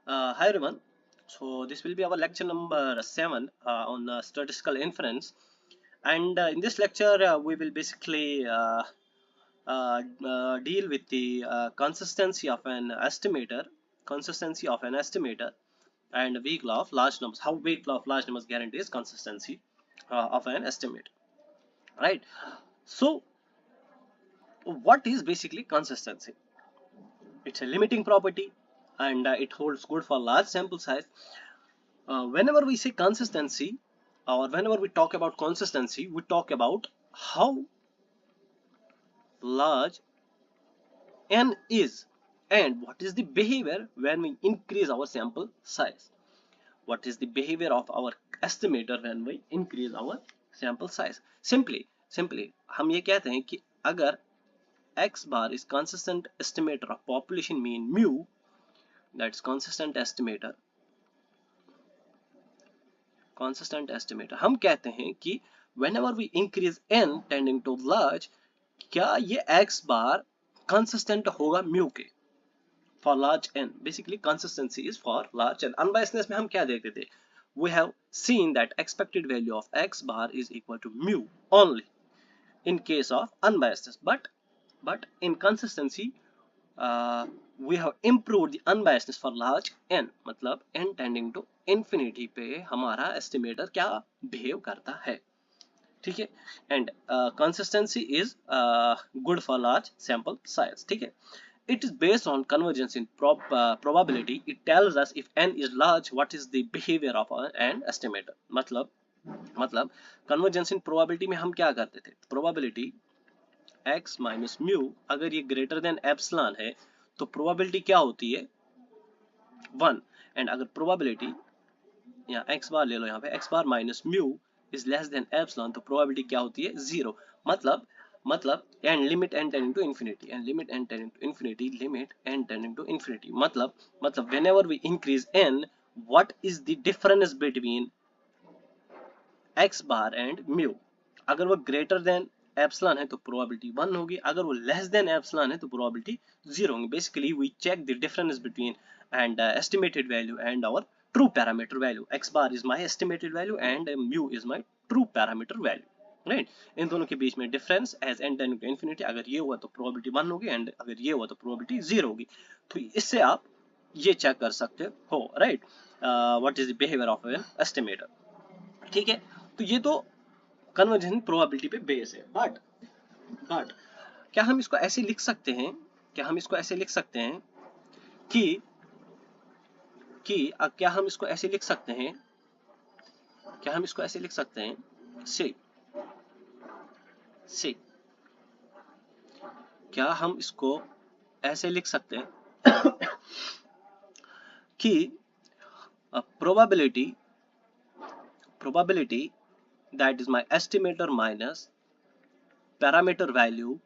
Hi everyone. So this will be our lecture number 7 on statistical inference, and in this lecture we will basically deal with the consistency of an estimator, and weak law of large numbers. How weak law of large numbers guarantees consistency of an estimate, right? So what is basically consistency? It's a limiting property, and it holds good for large sample size. Whenever we say consistency, or whenever we talk about consistency, we talk about how large n is and what is the behavior when we increase our sample size. What is the behavior of our estimator when we increase our sample size? Simply हम ये कहते हैं कि अगर x bar is consistent estimator of population mean mu, that's consistent estimator, हम कहते हैं कि whenever we increase n tending to large, क्या ये x bar consistent होगा mu के for large n? Basically consistency is for large n. Unbiasedness में हम क्या देखते थे? We have seen that expected value of x bar is equal to mu only in case of unbiasedness, but in consistency we have improved the unbiasedness for large n. मतलब n tending to infinity पे हमारा estimator क्या behave करता है, ठीक है? And consistency is good for large sample size, ठीक है? It is based on convergence in probability. It tells us if n is large, what is the behavior of an estimator. मतलब convergence in probability में हम क्या करते थे? Probability x minus mu, अगर ये greater than epsilon है तो probability क्या होती है? 1. and अगर probability या x bar ले लो, यहाँ पे x bar minus mu is less than epsilon, तो probability क्या होती है? 0. मतलब and limit n tending to infinity, and limit n tending to infinity, limit n tending to infinity, मतलब whenever we increase n, what is the difference between x bar and mu? अगर वो greater than epsilon है तो probability 1 होगी, अगर वो less than epsilon है तो probability 0 होगी. Basically we check the difference between and estimated value and our true parameter value. X bar is my estimated value and mu is my true parameter value, right? इन दोनों के बीच में difference as n tending to infinity, अगर ये हुआ तो probability 1 होगी एंड अगर ये हुआ तो प्रोबेबिलिटी 0 होगी. तो इससे आप ये चेक कर सकते हो, right? What is the behaviour of an estimator, ठीक है? तो ये तो कन्वर्जेंस प्रोबेबिलिटी पे बेस है, बट क्या हम इसको ऐसे लिख सकते हैं, क्या हम इसको ऐसे लिख सकते हैं कि क्या हम इसको ऐसे लिख सकते हैं, क्या हम इसको ऐसे लिख सकते हैं से क्या हम इसको ऐसे लिख सकते हैं कि probability that is my estimator minus parameter value,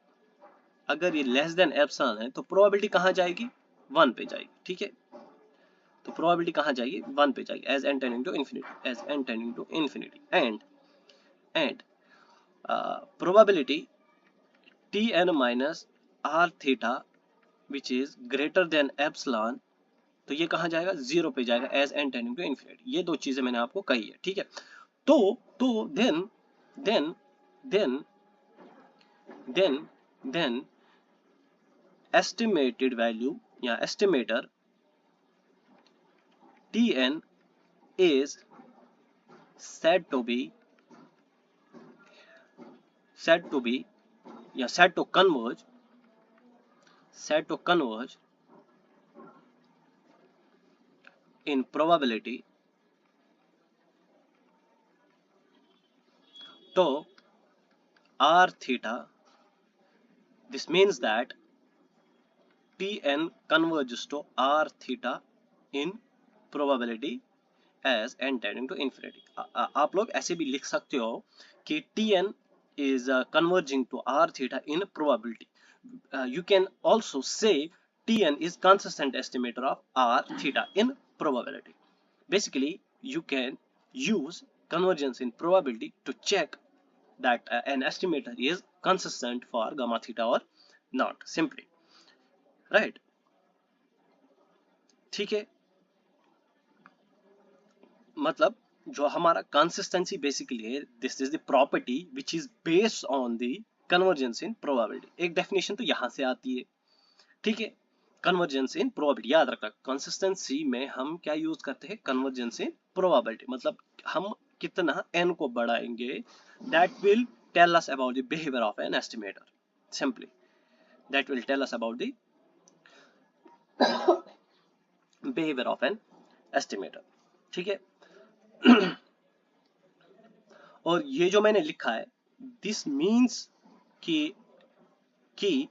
अगर ये लेस देन एप्सिलॉन है तो प्रोबेबिलिटी कहाँ जाएगी? 1 पे जाएगी, ठीक है? तो प्रोबेबिलिटी कहाँ जाएगी? 1 पे जाएगी as n tending to infinity, and probability tn minus r theta which is greater than epsilon, तो ये कहाँ जाएगा? 0 पे जाएगा as n tending to infinity. ये दो चीजें मैंने आपको कही है, ठीक है? तो then estimated value या estimator tn is said to converge in probability to r theta. This means that Tn converges to r theta in probability as n tending to infinity. आप लोग ऐसे भी लिख सकते हो कि Tn is converging to r theta in probability. You can also say Tn is consistent estimator of r theta in probability. Basically, you can use convergence in probability to check that an estimator is consistent for gamma theta or not, simply, right? ठीक है? मतलब जो हमारा consistency basically है, this is the property which is based on the convergence in probability. एक definition तो यहाँ से आती है, ठीक है, कन्वर्जेंस इन प्रोबेबिलिटी। याद रखना कंसिस्टेंसी में हम क्या यूज करते हैं, कन्वर्जेंस इन प्रोबेबिलिटी। मतलब हम कितना n को बढ़ाएंगे, that will tell us about the behavior of an estimator, simply that will tell us about the behavior of an estimator, ठीक है। और ये जो मैंने लिखा है, दिस मीन्स कि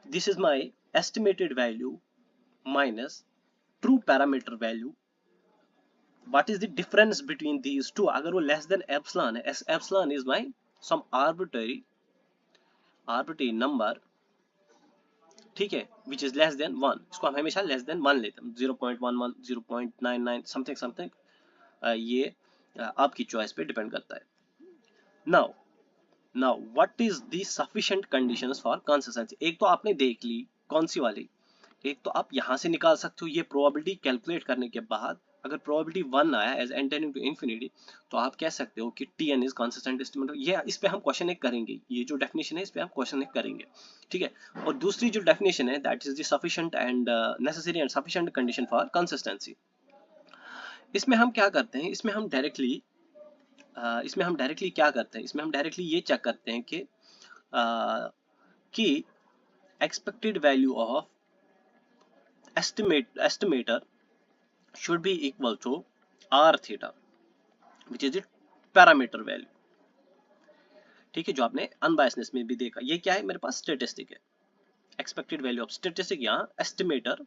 this is my estimated value minus true parameter value. What is the difference between these two? अगर वो लेस देन एप्सिलॉन है, epsilon is my some arbitrary number, ठीक है, विच इज लेस देन 1। इसको हम हमेशा लेस देन 1 लेते हैं, 0.11, 0.99 समथिंग समथिंग, ये आपकी चॉइस पे डिपेंड करता है। Now what is the sufficient conditions for consistency? एक तो आपने देख ली, कौन सी वाली? एक तो आप यहां से निकाल सकते हो, ये प्रोबेबिलिटी कैलकुलेट करने के बाद अगर प्रोबेबिलिटी 1 आया as n tending to infinity, तो आप कह सकते हो कि Tn इज कंसिस्टेंट एस्टिमेटर। ये इस पे हम क्वेश्चन एक करेंगे, ये जो डेफिनेशन है इस पे हम क्वेश्चन एक करेंगे, ठीक है। और दूसरी जो डेफिनेशन है, that is the sufficient and necessary and sufficient condition for consistency. इसमें हम क्या करते हैं, इसमें हम डायरेक्टली क्या करते हैं, इसमें हम डायरेक्टली ये चेक करते हैं कि expected value of estimator should be equal to r theta, which is the parameter value, ठीक है, जो आपने अनबायसनेस में भी देखा। ये क्या है, मेरे पास स्टेटिस्टिक है, एक्सपेक्टेड वैल्यू ऑफ स्टेटिस्टिक, यहाँ एस्टिमेटर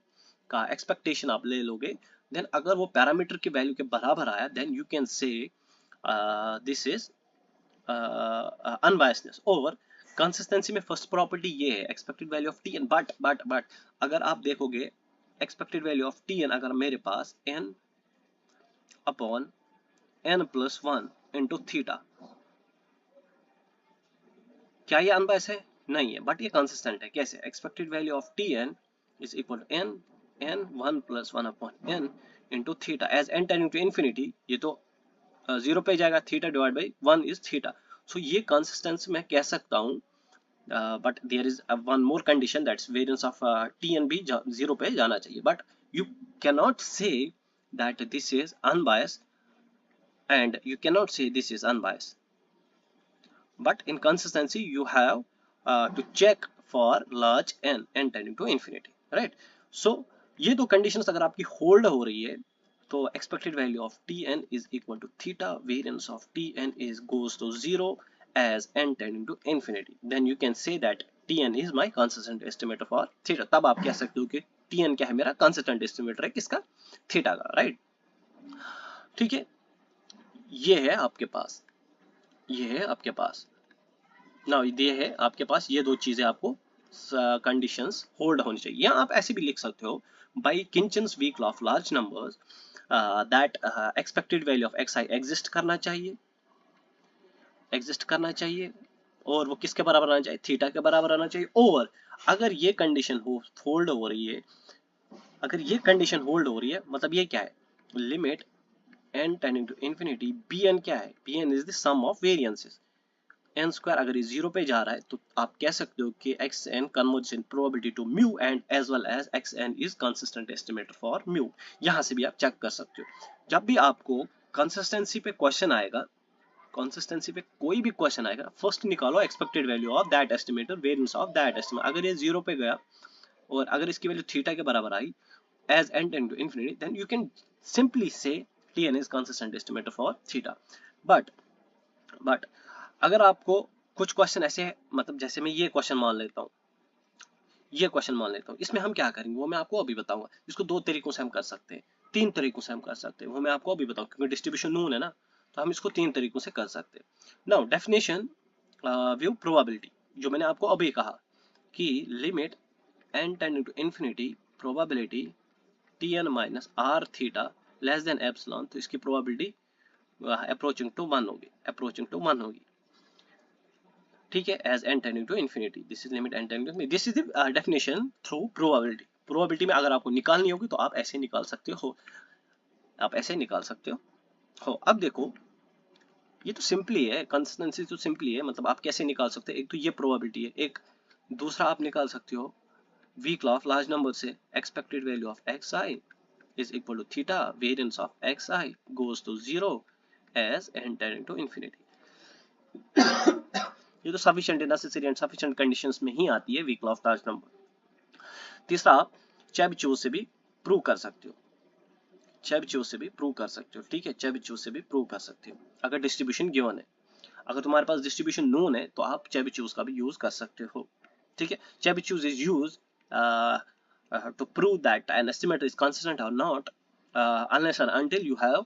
का एक्सपेक्टेशन आप ले लोगे, देन अगर वो पैरामीटर की वैल्यू के बराबर आया, then you can say this is unbiasedness. और कंसिस्टेंसी में फर्स्ट प्रॉपर्टी ये है, expected value of T N. But अगर आप देखोगे expected value of T N, अगर मेरे पास n upon n plus 1 into theta, क्या ये अनबायस है? नहीं है, बट ये कंसिस्टेंट है। कैसे? Expected value of T n is equal to n 1 plus 1 upon n into theta. As n tending to infinity, ये तो 0 पे जाएगा, theta divide by 1 is theta. So ये कंसिस्टेंसी मैं कह सकता हूँ, but there is one more condition, that's variance of Tn भी 0 पे जाना चाहिए, but you cannot say that this is unbiased and you cannot say this is unbiased, but in consistency you have to check for large n tending to infinity, right? So ये दो conditions अगर आपकी hold हो रही है, तो expected value of Tn is equal to theta, variance of Tn is goes to 0 as n tending to infinity, then you can say that Tn is my consistent estimator for theta। तब आप कह सकते हो कि Tn क्या है, मेरा consistent estimator है किसका, थीटा का, राइट? ठीक है, ये है आपके पास, ये है आपके पास ना, ये है आपके पास, ये दो चीजें आपको कंडीशंस होल्ड होनी चाहिए। या आप ऐसे भी लिख सकते हो, by Khinchin's weak law of large numbers that expected value of xi exist करना चाहिए, और वो किसके बराबर आना चाहिए, थीटा के बराबर आना चाहिए। और अगर ये कंडीशन होल्ड हो रही है, मतलब ये क्या है, limit n tending to infinity, bn क्या है, bn is the sum of variances, n square अगर ये 0 पे जा रहा है, तो आप कह सकते हो कि xn converge in probability to mu and as well as xn is consistent estimator for mu. यहां से भी आप चेक कर सकते हो। जब भी आपको कंसिस्टेंसी पे क्वेश्चन आएगा, फर्स्ट निकालो expected value of that estimator, variance of that estimator. अगर ये 0 पे गया और अगर इसकी वैल्यू थीटा के बराबर i as n tend to infinity, then you can simply say Tn is consistent estimator for theta. But अगर आपको कुछ क्वेश्चन ऐसे है, मतलब जैसे मैं ये क्वेश्चन मान लेता हूँ, इसमें हम क्या करेंगे वो मैं आपको अभी बताऊंगा। इसको 2 तरीकों से हम कर सकते हैं, 3 तरीकों से हम कर सकते हैं, वो मैं आपको अभी बताऊंगा, क्योंकि डिस्ट्रीब्यूशन नोन है ना, तो हम इसको 3 तरीकों से कर सकते हैं। नाउ डेफिनेशन व्यू प्रोबेबिलिटी, जो मैंने आपको अभी कहा कि limit n tending to infinity probability Tn minus r theta less than epsilon, तो इसकी प्रोबेबिलिटी अप्रोचिंग टू 1 होगी, ठीक है, as n tending to infinity, this is limit n tending to, this is the definition through probability में अगर आपको निकालनी होगी तो आप ऐसे निकाल सकते हो, हो अब देखो, ये तो सिंपली है, कंसिस्टेंसी तो सिंपली है, मतलब आप कैसे निकाल सकते हैं, एक तो ये प्रोबेबिलिटी है, एक दूसरा आप निकाल सकते हो weak law of large number से, expected value of x i is equal to theta variance of x i goes to zero as n tending to infinity. ये तो sufficient, necessary and sufficient conditions में ही आती है weak law of large number. तीसरा आप Chebyshev से भी प्रूव कर सकते हो, चेबीशेव से भी प्रूव कर सकते हो, ठीक है, चेबीशेव से भी प्रूव कर सकते हो अगर डिस्ट्रीब्यूशन गिवन है। अगर तुम्हारे पास डिस्ट्रीब्यूशन नोन है तो आप चेबीशेव का भी यूज कर सकते हो, ठीक है। Chebyshev is use to prove that an estimate is consistent or not unless and until you have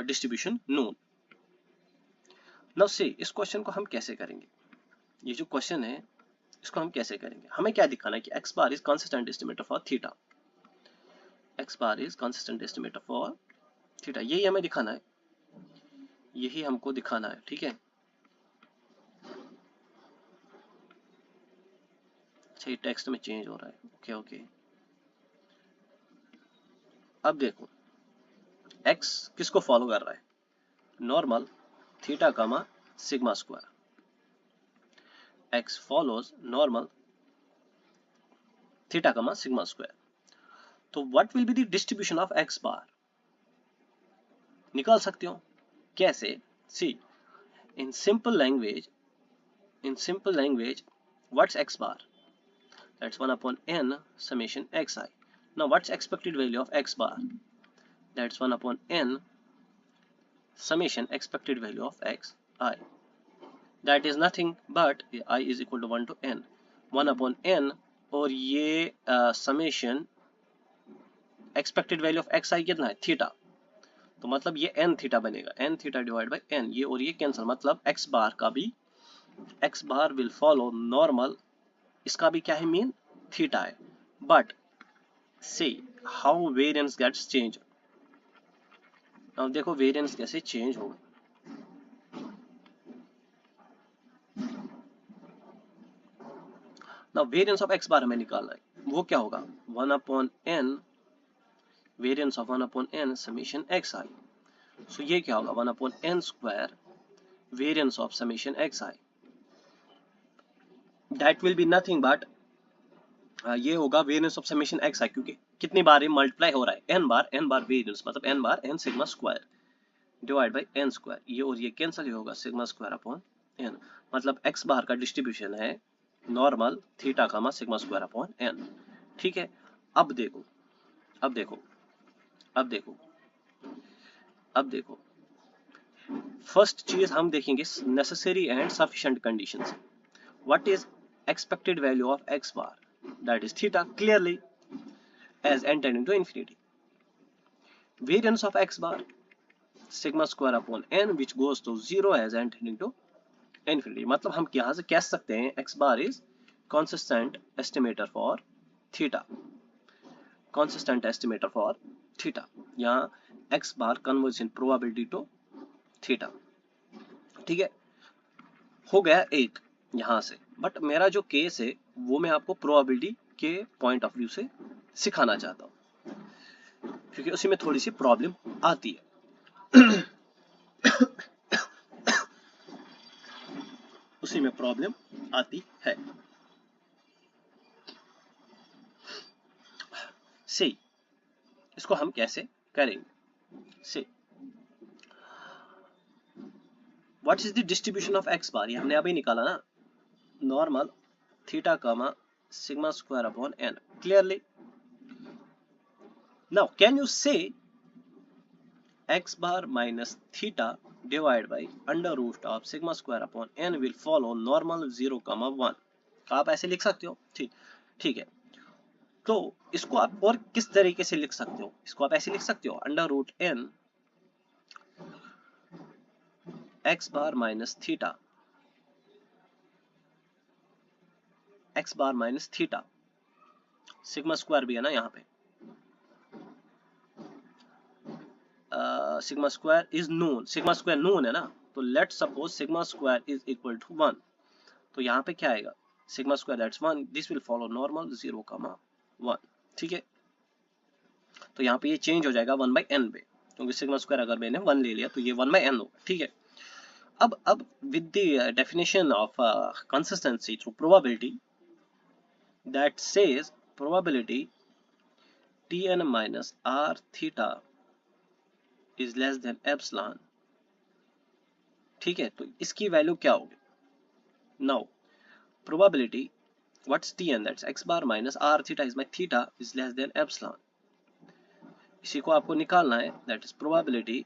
distribution known. Now see, इस क्वेश्चन को हम कैसे करेंगे, ये जो क्वेश्चन है इसको हम कैसे करेंगे, हमें क्या दिखाना है कि x bar is consistent estimator for theta, x bar is consistent estimator for theta, यही हमें दिखाना है, यही हमको दिखाना है, ठीक है। अच्छा ये टेक्स्ट में चेंज हो रहा है, ओके ओके। अब देखो x किसको फॉलो कर रहा है, normal theta comma sigma square, x follows normal theta comma sigma square. तो what will be the distribution of x bar, निकाल सकते हो कैसे, see in simple language what's x bar, that's 1 upon n summation xi. Now what's expected value of x bar, that's 1 upon n summation expected value of xi, that is nothing but I is equal to 1 to n, 1 upon n, और ये summation expected value of x i कितना है theta, तो मतलब ये n theta बनेगा, n theta divide by n, ये और ये कैंसिल, मतलब x बार का भी, x bar will follow normal, इसका भी क्या है मीन थीटा है, but see how variance gets change. अब देखो वेरिएंस कैसे चेंज होगा, now variance of x bar हमें निकालना है, वो क्या होगा 1 upon n variance of 1 upon n summation xi, so ये क्या होगा 1 upon n square variance of summation xi, that will be nothing but ये होगा वेरिएंस ऑफ समेशन xi, क्योंकि कितनी बार ये मल्टीप्लाई हो रहा है n बार वेरिएंस, मतलब n bar n sigma square divide by n square, ये और ये कैंसिल ही होगा सिग्मा स्क्वायर अपॉन n, मतलब x बार का डिस्ट्रीब्यूशन है normal theta comma sigma square upon n, ठीक है। अब देखो अब देखो अब देखो अब देखो फर्स्ट चीज हम देखेंगे necessary and sufficient conditions, what is expected value of x bar, that is theta clearly as n tending to infinity, variance of x bar sigma square upon n which goes to 0 as n tending to infinity, मतलब हम यहां से कह सकते हैं x bar is consistent estimator for theta, consistent estimator for theta, यहाँ x bar converges in probability to theta, ठीक है। हो गया एक यहां से, बट मेरा जो केस है वो मैं आपको प्रोबेबिलिटी के पॉइंट ऑफ व्यू से सिखाना चाहता हूं, क्योंकि उसी में थोड़ी सी प्रॉब्लम आती है उसी में प्रॉब्लम आती है। से इसको हम कैसे करेंगे, say what is the distribution of x bar, ये हमने अभी निकाला ना, normal theta comma sigma square upon n, clearly now can you say x bar minus theta divided by under root of sigma square upon n will follow normal 0, 1, आप ऐसे लिख सकते हो, ठीक है। तो इसको आप और किस तरीके से लिख सकते हो, इसको आप ऐसे लिख सकते हो under root n x bar minus theta, x bar minus theta, sigma square भी है ना यहाँ पे, sigma square is known, sigma square known है ना, तो let suppose sigma square is equal to 1, तो यहाँ पे क्या आएगा sigma square that's 1, this will follow normal 0, 1, ठीक है। तो यहाँ पे ये चेंज हो जाएगा 1 by n पे, क्योंकि सिग्मा स्क्वायर अगर मैंने 1 ले लिया तो ये 1 बाय n होगा, ठीक है। अब with the definition of consistency through probability that says probability Tn minus r theta is less than epsilon, ठीक है, तो इसकी वैल्यू क्या होगी? Now probability, what's Tn, that's x bar minus r theta is my theta is less than epsilon, इसी को आपको निकालना है, that is probability।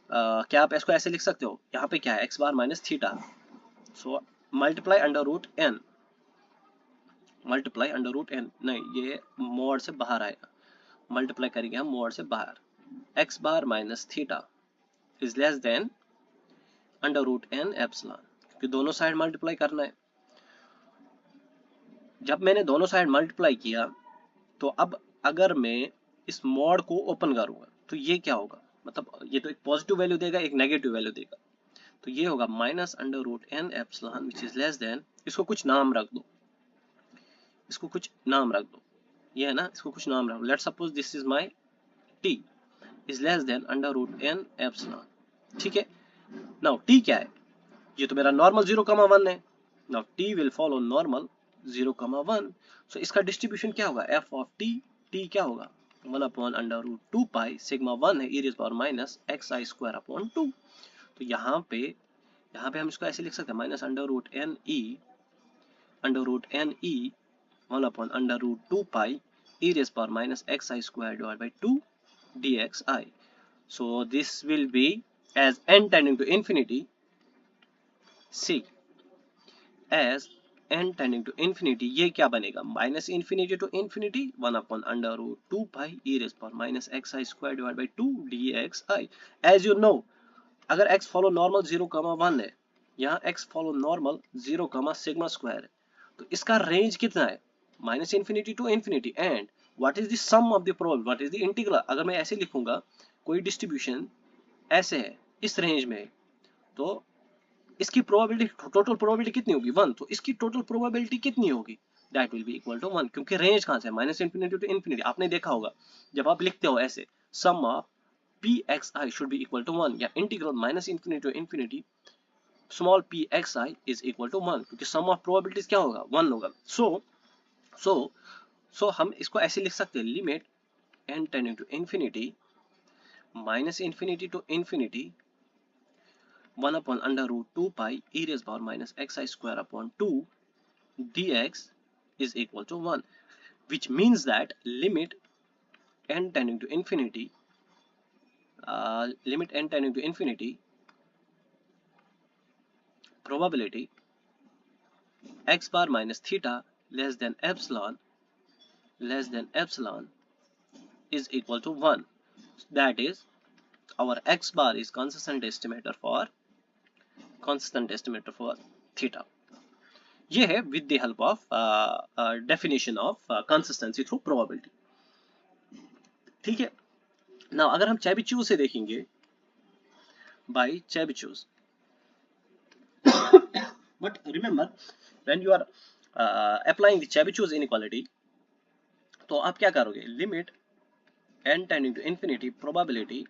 क्या आप इसको ऐसे लिख सकते हो, यहाँ पे क्या है x bar minus theta, so multiply under root n, multiply under root n, नहीं ये मोड से बाहर आएगा, मल्टीप्लाई करेंगे हम मोड से बाहर, x bar minus theta is less than under root n epsilon, क्योंकि दोनों साइड मल्टीप्लाई करना है। जब मैंने दोनों साइड मल्टीप्लाई किया तो अब अगर मैं इस मोड को ओपन करूंगा तो ये क्या होगा, मतलब ये तो एक पॉजिटिव वैल्यू देगा, एक नेगेटिव वैल्यू देगा, तो ये होगा minus under root n epsilon which is less than, इसको कुछ नाम रख दो, इसको कुछ नाम रख दो, ये है ना, इसको कुछ नाम रख दो, let's suppose this is my t is less than under root n epsilon, ठीक है। नाउ t क्या है, ये तो मेरा नॉर्मल 0,1 है, now t will follow normal 0,1, सो इसका डिस्ट्रीब्यूशन क्या होगा, f ऑफ t, t क्या होगा 1 upon under root 2 pi sigma 1 है e raise power minus xi square upon 2, तो यहाँ पे हम इसको ऐसे लिख सकते हैं minus under root n e 1 upon under root 2 pi e raise power minus xi square divide by 2 dxi, so this will be as n tending to infinity, see as n tending to infinity, ये क्या बनेगा minus infinity to infinity 1 upon under root 2 pi e raise power minus xi square divide by 2 dxi। As you know अगर x follow normal 0,1 है, यहाँ x follow normal 0, sigma square है, तो इसका range कितना है minus infinity to infinity, and what is the sum of the probability, what is the integral, अगर मैं ऐसे लिखूंगा कोई डिस्ट्रीब्यूशन ऐसे है इस रेंज में, तो इसकी प्रोबेबिलिटी, टोटल प्रोबेबिलिटी कितनी होगी 1, तो इसकी टोटल प्रोबेबिलिटी कितनी होगी, that will be equal to 1, क्योंकि रेंज कहां से है माइनस इन्फिनिटी टू इन्फिनिटी, आपने देखा होगा जब आप लिखते हो ऐसे sum of pxi should be equal to 1, या integral minus infinity to infinity small pxi is equal to 1, क्योंकि सम ऑफ प्रोबेबिलिटीज क्या होगा 1 होगा, सो हम इसको ऐसे लिख सकते हैं limit n tending to infinity minus infinity to infinity 1 upon under root 2 pi e raised power minus xi square upon 2 dx is equal to 1, which means that limit n tending to infinity probability x bar minus theta less than epsilon is equal to 1, that is our x bar is consistent estimator for theta। ये है with the help of definition of consistency through probability, ठीक है। now अगर हम Chebyshev से देखेंगे by Chebyshev, but remember when you are applying the Chebyshev inequality, तो आप क्या करोगे, limit n tending to infinity probability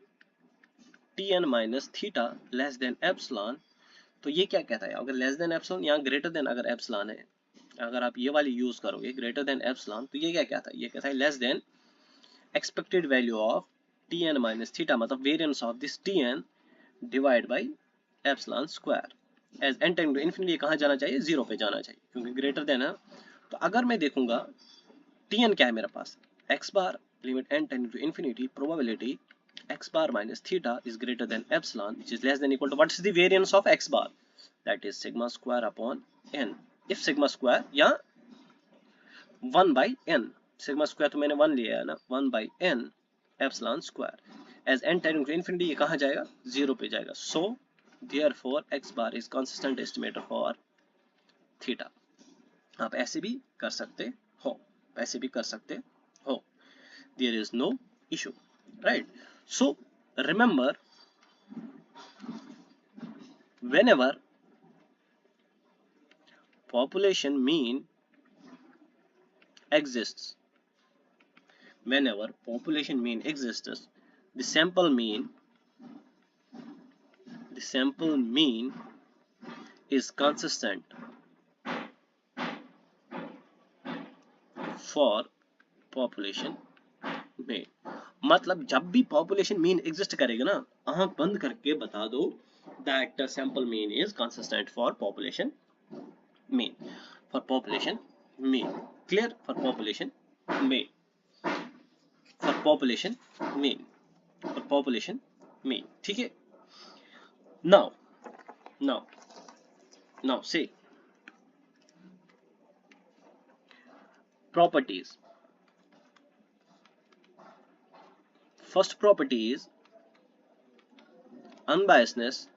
tn minus theta less than epsilon, तो ये क्या कहता है, अगर लेस देन एप्सिलॉन, यहाँ ग्रेटर देन अगर एप्सिलॉन है, अगर आप ये वाली यूज करोगे ग्रेटर देन एप्सिलॉन, तो ये क्या कहता है, ये कहता है less than expected value of tn minus theta, मतलब variance of this tn divide by epsilon square, as n tending to infinity कहाँ जाना चाहिए, 0 पे जाना चाहिए, क्योंकि ग्रेटर देन है। तो अगर मैं देखूंगा tn क्या है मेरे पास, x bar limit n tending to infinity probability x bar minus theta is greater than epsilon which is less than equal to, what is the variance of x bar, that is sigma square upon n, if sigma square या 1 by n, sigma square तो मैंने 1 लिया है ना, 1 by n epsilon square, as n tending to infinity ये कहाँ जाएगा 0 पे जाएगा, so therefore x bar is consistent estimator for theta। आप ऐसे भी कर सकते हो, ऐसे भी कर सकते हो, there is no issue, right? So remember, whenever population mean exists, whenever population mean exists, the sample mean is consistent for population mean. मतलब जब भी population mean exist करेगा ना, आंख बंद करके बता दो that the sample mean is consistent for population mean. For population mean. Clear? For population mean. For population mean. For population mean. ठीक है? Now say properties. First property is unbiasedness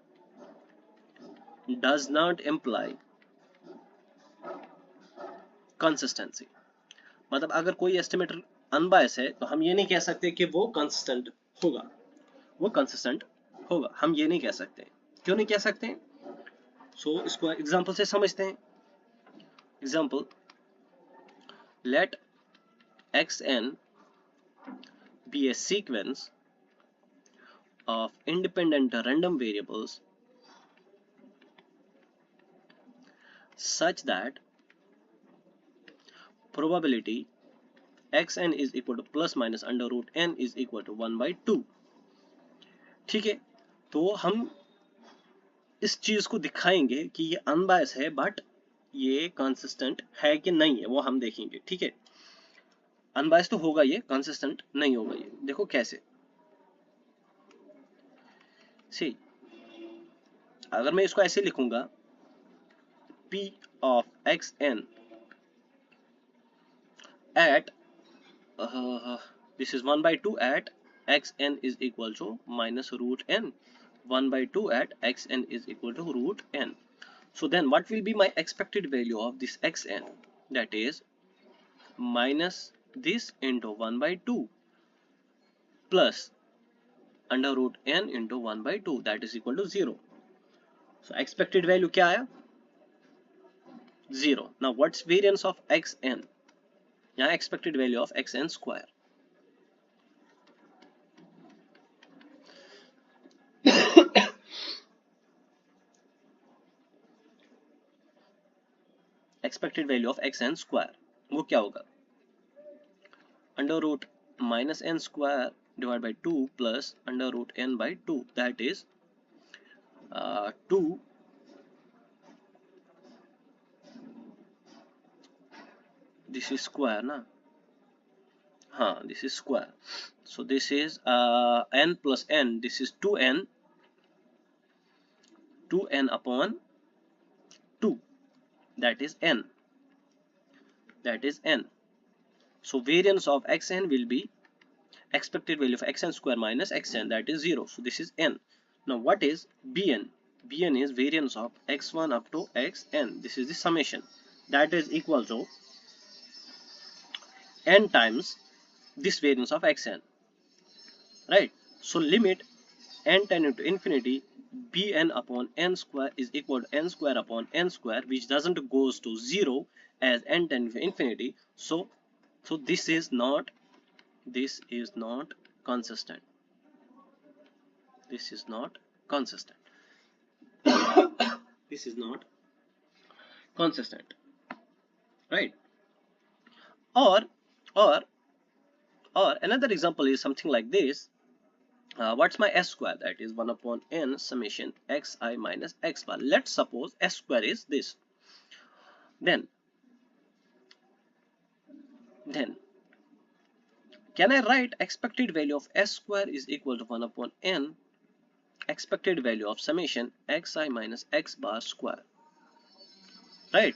does not imply consistency. मतलब अगर कोई estimator unbiased है तो हम ये नहीं कह सकते कि वो कंसिस्टेंट होगा, हम ये नहीं कह सकते. क्यों नहीं कह सकते? सो इसको एग्जांपल से समझते हैं. Example, let xn be a sequence of independent random variables such that probability xn is equal to plus minus under root n is equal to 1 by 2. ठीक है, तो हम इस चीज को दिखाएंगे कि ये अनबायस है बट ये कंसिस्टेंट है कि नहीं है वो हम देखेंगे. ठीक है, अनबायस तो होगा, ये कंसिस्टेंट नहीं होगा. ये देखो कैसे. सी, अगर मैं इसको ऐसे लिखूंगा p of xn at this is 1 by 2 at xn is equal to minus root n, 1 by 2 at xn is equal to root n. So then what will be my expected value of this xn? That is minus this into 1 by 2 plus under root n into 1 by 2, that is equal to 0. So expected value क्या आया? 0. Now what's variance of xn? यहाँ expected value of xn square. Expected value of xn square वो क्या होगा? Under root minus n square divided by 2 plus under root n by 2, that is 2 this is square na, this is square, so this is n plus n, this is 2n upon 2, that is n. So variance of xn will be expected value of xn square minus xn, that is 0. So this is n. Now what is bn? Bn is variance of x1 up to xn. This is the summation, that is equal to n times this variance of xn, right? So limit n tending to infinity bn upon n square is equal to n square upon n square, which doesn't goes to 0 as n tending to infinity. So this is not consistent. This is not consistent. This is not consistent, right? Or another example is something like this. What's my s square? That is 1 upon n summation xi minus x bar. Let's suppose s square is this. Then can I write expected value of s square is equal to 1 upon n expected value of summation xi minus x bar square, right?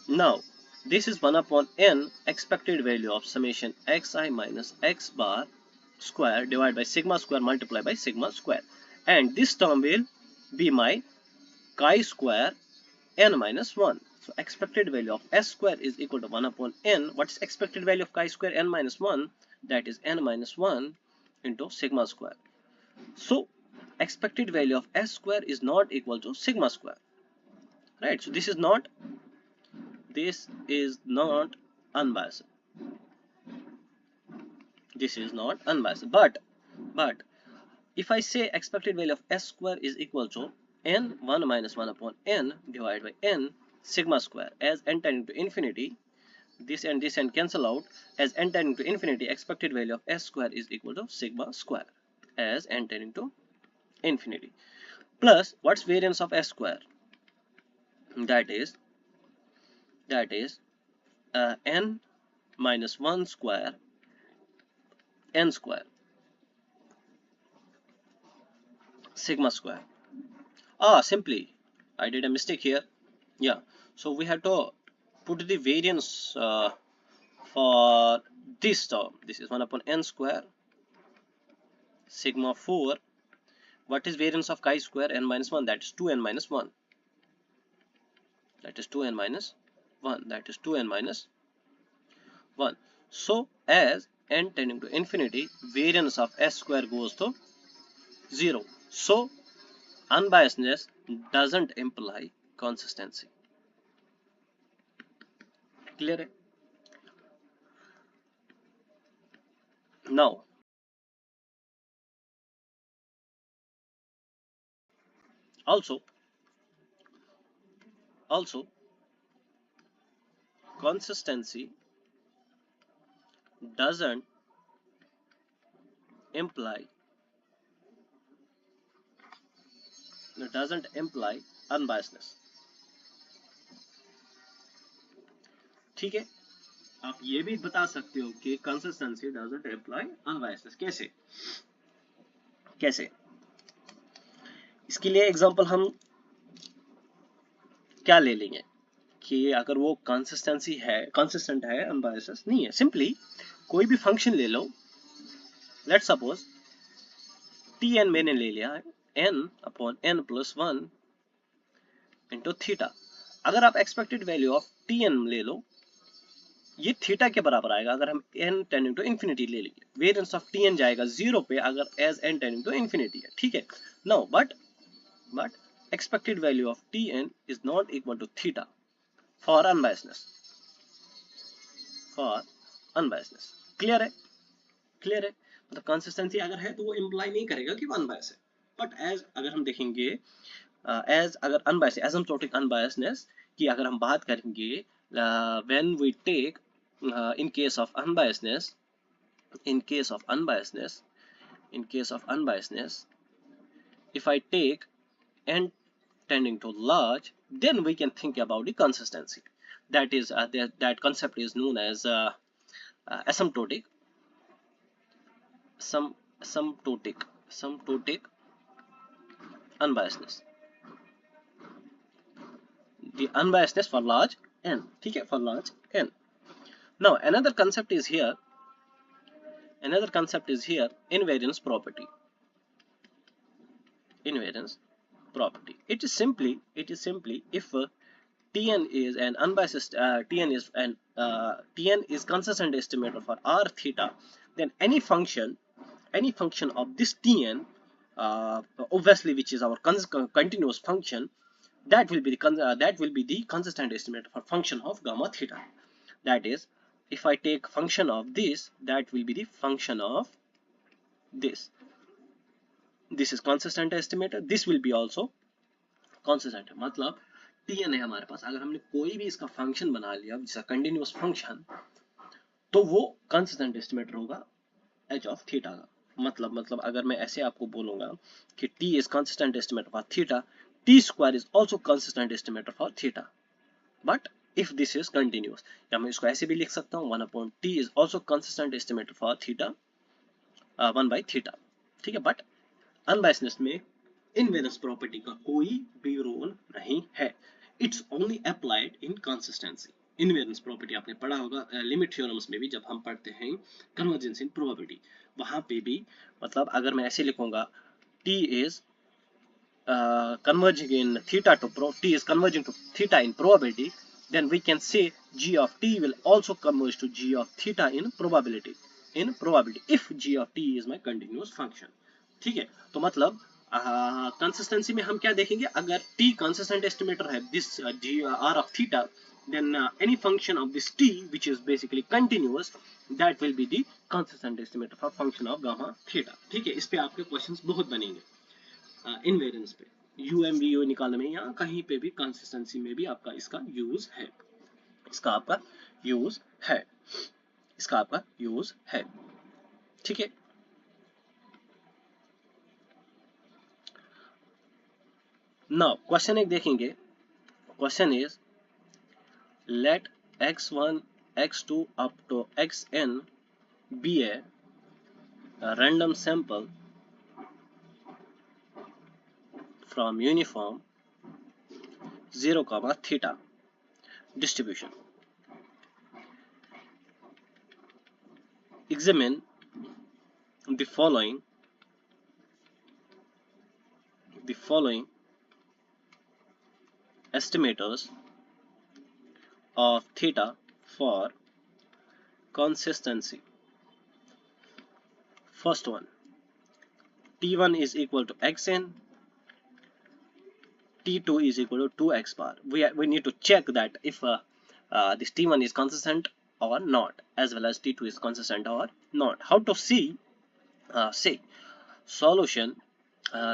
Now this is 1 upon n expected value of summation xi minus x bar square divided by sigma square multiplied by sigma square, and this term will be my chi square n minus 1. So expected value of s square is equal to 1 upon n. What is expected value of chi square n minus 1? That is n minus 1 into sigma square. So expected value of s square is not equal to sigma square, right? So this is not unbiased. This is not unbiased. But if I say expected value of s square is equal to n 1 minus 1 upon n divided by n sigma square, as n tending to infinity, this and this and cancel out, as n tending to infinity, expected value of s square is equal to sigma square as n tending to infinity, plus what's variance of s square, that is n minus 1 square n square sigma square. Simply I did a mistake here. Yeah, so we have to put the variance for this term. This is 1 upon n square sigma 4. What is variance of chi square? N minus 1, that is 2n minus 1. That is 2n minus 1. That is 2n minus 1. So as n tending to infinity, variance of s square goes to 0. So unbiasedness doesn't imply consistency. Clear? Now, also consistency doesn't imply unbiasedness. ठीक है, आप ये भी बता सकते हो कि consistency doesn't imply unbiasedness. कैसे? इसके लिए एग्जांपल हम क्या ले लेंगे कि अगर वो कंसिस्टेंट है, अनबायस्ड नहीं है. सिंपली कोई भी फंक्शन ले लो. लेट्स सपोज tn मैंने ले लिया है n upon n plus 1 into theta. अगर आप एक्सपेक्टेड वैल्यू ऑफ tn ले लो, ये थीटा के बराबर आएगा अगर हम n टेंडिंग टू इंफिनिटी ले लेंगे. वेरिएंस ऑफ tn जाएगा 0 पे अगर as n tending to infinity है. ठीक है. Now but expected value of tn is not equal to theta for unbiasedness. Clear है? मतलब कंसिस्टेंसी अगर है तो वो इम्प्लाई नहीं करेगा कि वो अनबायस है. बट एज अगर हम देखेंगे अगर अनबायस एसिम्प्टोटिक अनबायसनेस की अगर हम बात करेंगे, when we take in case of unbiasedness, if I take n tending to large, then we can think about the consistency. That is that concept is known as asymptotic unbiasedness. The unbiasedness for large n. ठीक है, for large n. Now another concept is here invariance property. It is simply if tn is an unbiased tn is consistent estimator for r theta, then any function of this tn, obviously which is our continuous function, that will be the consistent estimator for function of gamma theta. That is, if I take function of this, that will be the function of this. This is consistent estimator, this will be also consistent. मतलब tn है हमारे पास, अगर हमने कोई भी इसका function बना लिया जैसा कंटिन्यूअस फंक्शन, तो वो कंसिस्टेंट एस्टिमेटर होगा h ऑफ थीटा का. मतलब अगर मैं ऐसे आपको बोलूंगा कि t is consistent estimator for theta, t square is also consistent estimator for theta. But if this is continuous, या मैं इसको ऐसे भी लिख सकता हूँ 1 upon t is also consistent estimator for theta, 1 by theta. ठीक है. बट अनबायसनेस में इनवेरियंस प्रॉपर्टी का कोई भी रोल नहीं है. It's only applied in consistency. Invariance property आपने पढ़ा होगा लिमिट थ्योरम्स में भी, जब हम पढ़ते हैं कन्वर्जेंस इन प्रोबेबिलिटी, वहां पे भी मतलब अगर मैं ऐसे लिखूंगा t is converging in theta to t is converging to theta in probability, then we can say g of t will also converge to g of theta in probability if g of t is my continuous function. ठीक है. तो मतलब consistency में हम क्या देखेंगे, अगर t consistent estimator है this g r of theta, then any function of this t which is basically continuous, that will be the consistent estimate for function of gamma theta. ठीक है, इस पे आपके क्वेश्चंस बहुत बनेंगे इनवेरियंस पे, यूएमवीओ निकालने में या कहीं पे भी कंसिस्टेंसी में भी आपका इसका यूज है, इसका आपका यूज है, इसका आपका यूज है। ठीक है, नाउ क्वेश्चन एक देखेंगे। Question is let x1 x2 up to xn be a random sample from uniform 0 comma theta distribution. Examine the following estimators of theta for consistency. First one, t1 is equal to xn, t2 is equal to 2x bar. We need to check that if this t1 is consistent or not, as well as t2 is consistent or not. How to see? Say solution.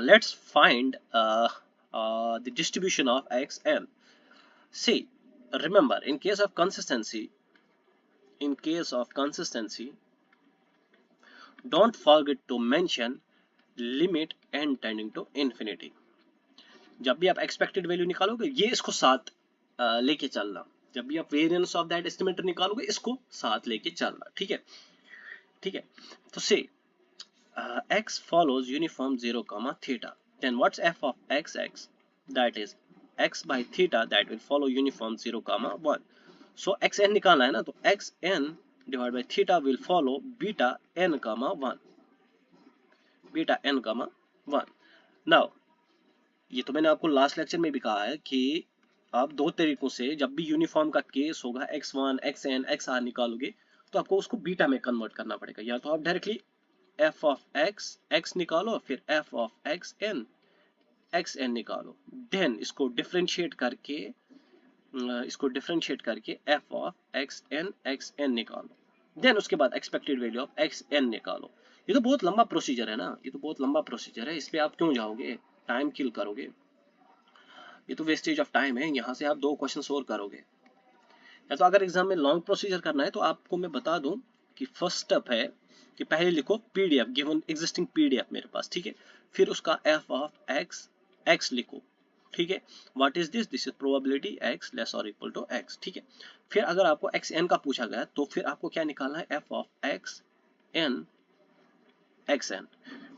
Let's find the distribution of xn. See, remember, in case of consistency, don't forget to mention limit n tending to infinity. जब भी आप expected value निकालोगे ये इसको साथ लेके चलना, जब भी आप वेरिएंस ऑफ दैट एस्टिमेटर निकालोगे इसको साथ लेके चलना। ठीक है, ठीक है। तो से x follows uniform 0 comma theta, then what's f of xx? That is x by theta, that will follow uniform 0 comma 1. So xn निकालना है ना, तो xn divided by theta will follow beta n comma 1, beta n comma 1. Now ये तो मैंने आपको last lecture में भी कहा है कि आप दो तरीकों से जब भी यूनिफॉर्म का केस होगा x1 xn xr निकालोगे तो आपको उसको बीटा में कन्वर्ट करना पड़ेगा। या तो आप डायरेक्टली f of x निकालो, फिर f of xn निकालो, देन इसको डिफरेंशिएट करके f of xn निकालो, देन उसके बाद एक्सपेक्टेड वैल्यू ऑफ xn निकालो। ये तो बहुत लंबा प्रोसीजर है ना, ये तो बहुत लंबा प्रोसीजर है, इस पे आप क्यों जाओगे, टाइम किल करोगे, ये तो वेस्टेज ऑफ टाइम है। यहाँ से आप दो क्वेश्चन सोल्व करोगे। या तो अगर एग्जाम में लॉन्ग प्रोसीजर करना है तो आपको मैं बता दूं कि फर्स्ट स्टेप है कि पहले लिखो पीडीएफ, गिवन एग्जिस्टिंग पीडीएफ मेरे पास, ठीक है, फिर उसका f ऑफ x लिखो, ठीक है, what is this, this is probability x less और इक्वल टू x, ठीक है। फिर अगर आपको xn का पूछा गया तो फिर आपको क्या निकालना है, f ऑफ xn,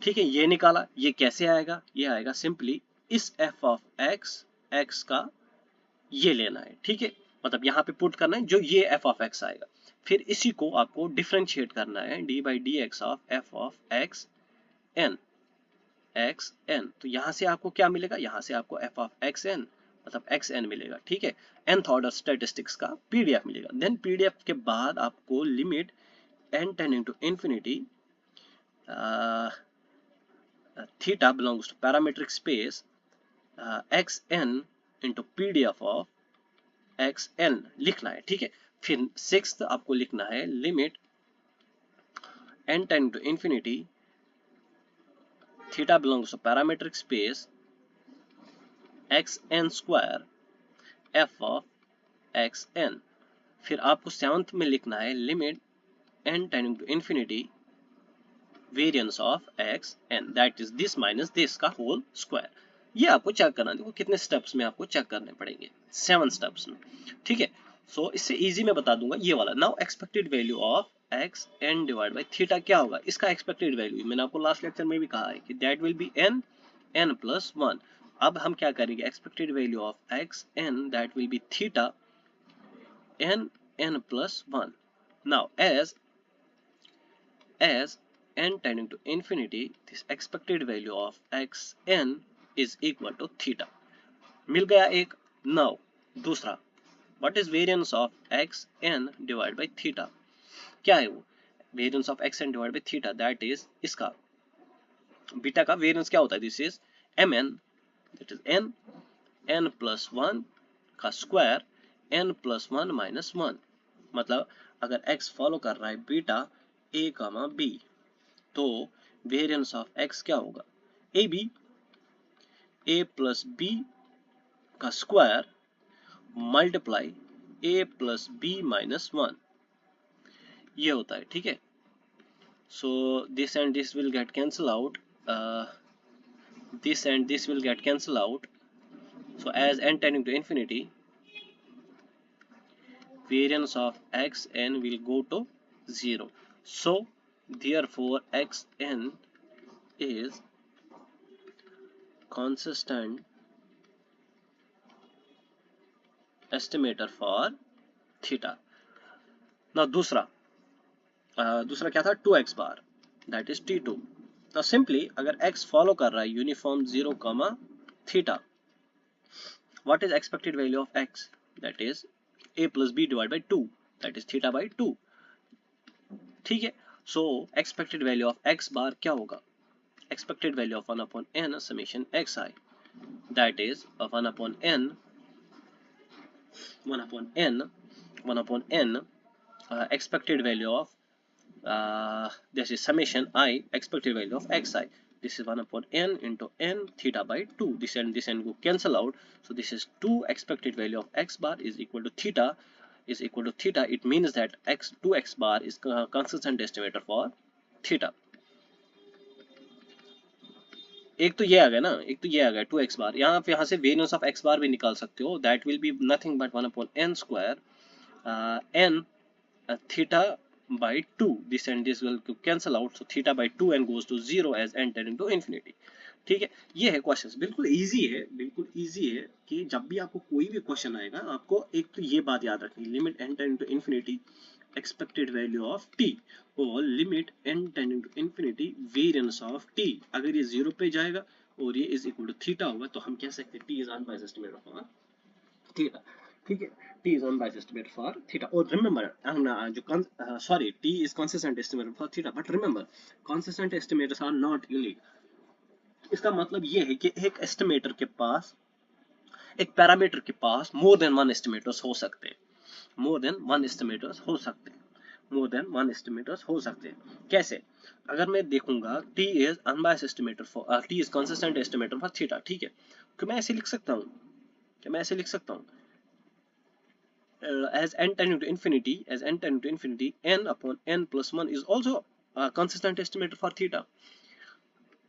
ठीक है, ये निकाला। ये कैसे आएगा, ये आएगा सिंपली इस f ऑफ x का ये लेना है, ठीक है, मतलब यहाँ पे पुट करना है जो ये f ऑफ x आएगा, फिर इसी को आपको डिफरेंशिएट करना है d by dx of f of xn। तो यहाँ से आपको क्या मिलेगा, यहाँ से आपको f ऑफ xn मतलब xn मिलेगा, ठीक है, nth ऑर्डर स्टैटिस्टिक्स का पीडीएफ मिलेगा। देन पीडीएफ के बाद आपको limit n tending to infinity theta belongs to parametric space xn into pdf of xn लिखना है, ठीक है। फिर सिक्स्थ आपको लिखना है limit n tending to infinity theta belongs to parametric space xn square f of xn। फिर आपको सेवंथ में लिखना है limit n tending to infinity variance of xn, that is this minus this का होल स्क्वायर। ये आपको check करना, देखो कितने स्टेप्स में आपको चेक करने पड़ेंगे, 7 स्टेप्स में, ठीक है। सो इससे इजी मैं बता दूंगा ये वाला। Now expected value of xn divide by theta क्या होगा, इसका एक्सपेक्टेड वैल्यू मैंने आपको लास्ट लेक्चर में भी कहा है कि that will be n plus 1। अब हम क्या करेंगे, expected value of xn that will be theta n plus 1। Now as n tending to infinity, this expected value of xn is equal to theta। मिल गया एक। नाउ दूसरा, what is variance of xn divided by theta, क्या है वो variance of xn divided by theta, that is इसका beta का variance क्या होता है, this is mn, that is n plus 1 का स्क्वायर n plus 1 minus 1। मतलब अगर x फॉलो कर रहा है बीटा a कामा b, तो वेरिएंस ऑफ x क्या होगा? A b, a plus b का square multiply a plus b minus 1, ये होता है, ठीक है। So this and this will get cancel out, this and this will get cancelled out. So as n tending to infinity, variance of xn will go to 0. So therefore xn is consistent estimator for theta. Now दूसरा क्या था? 2x bar, that is t2. Now simply अगर x follow कर रहा है uniform 0, theta, what is expected value of x? That is a plus b divided by 2, that is theta by 2, ठीक है। So expected value of x bar क्या होगा? Expected value of 1 upon n summation xi, that is 1 upon n expected value of this is summation I, expected value of xi. This is 1 upon n into n theta by 2. This and go cancel out. So this is 2 expected value of x bar is equal to theta. It means that 2x bar is consistent estimator for theta. एक तो ये आ गया ना, 2x बार। यहाँ से variance of x बार भी निकाल सकते हो, that will be nothing but 1 upon n square n theta by 2. This and this will cancel out, so theta by 2 and goes to 0 as n tend into infinity. ठीक है, ये है question. बिल्कुल easy है कि जब भी आपको कोई भी क्वेश्चन आएगा, आपको एक तो ये बात याद रखनी, limit n tend into infinity expected value of t और limit n tending to infinity variance of t। अगर ये 0 पे जाएगा और ये is equal to थीटा होगा, तो हम कह सकते हैं t is unbiased estimate of theta, ठीक है। t is unbiased estimate for theta, और remember t is consistent estimate for theta, but remember consistent estimators are not unique। इसका मतलब ये है कि एक एस्टिमेटर के पास, एक पैरामीटर के पास मोर देन वन एस्टिमेटर्स हो सकते हैं, मोर देन वन एस्टिमेटर्स हो सकते हैं। कैसे? अगर मैं देखूंगा t is unbiased estimator for t is consistent estimator for theta, ठीक है, तो मैं ऐसे लिख सकता हूँ as n tending to infinity, n upon n plus 1 is also a consistent estimator for theta.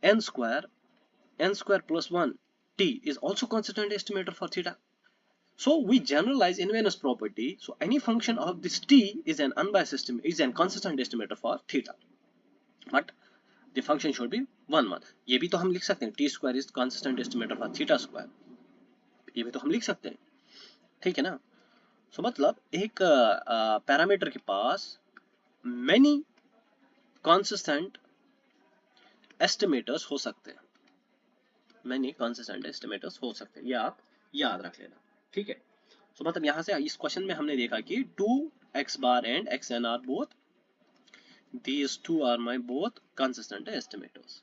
n square plus 1 t is also consistent estimator for theta. So we generalize invariance property. So any function of this t is an unbiased estimate, is an consistent estimator for theta. But the function should be 1 1. ये भी तो हम लिख सकते हैं, t square is consistent estimator for theta square, ये भी तो हम लिख सकते हैं, ठीक है ना। So मतलब एक पैरामीटर के पास many consistent estimators हो सकते हैं, ये आप याद रख लेना, ठीक है। So मतलब यहाँ से इस क्वेश्चन में हमने देखा कि 2x bar and xn are both, these two are my both consistent estimators।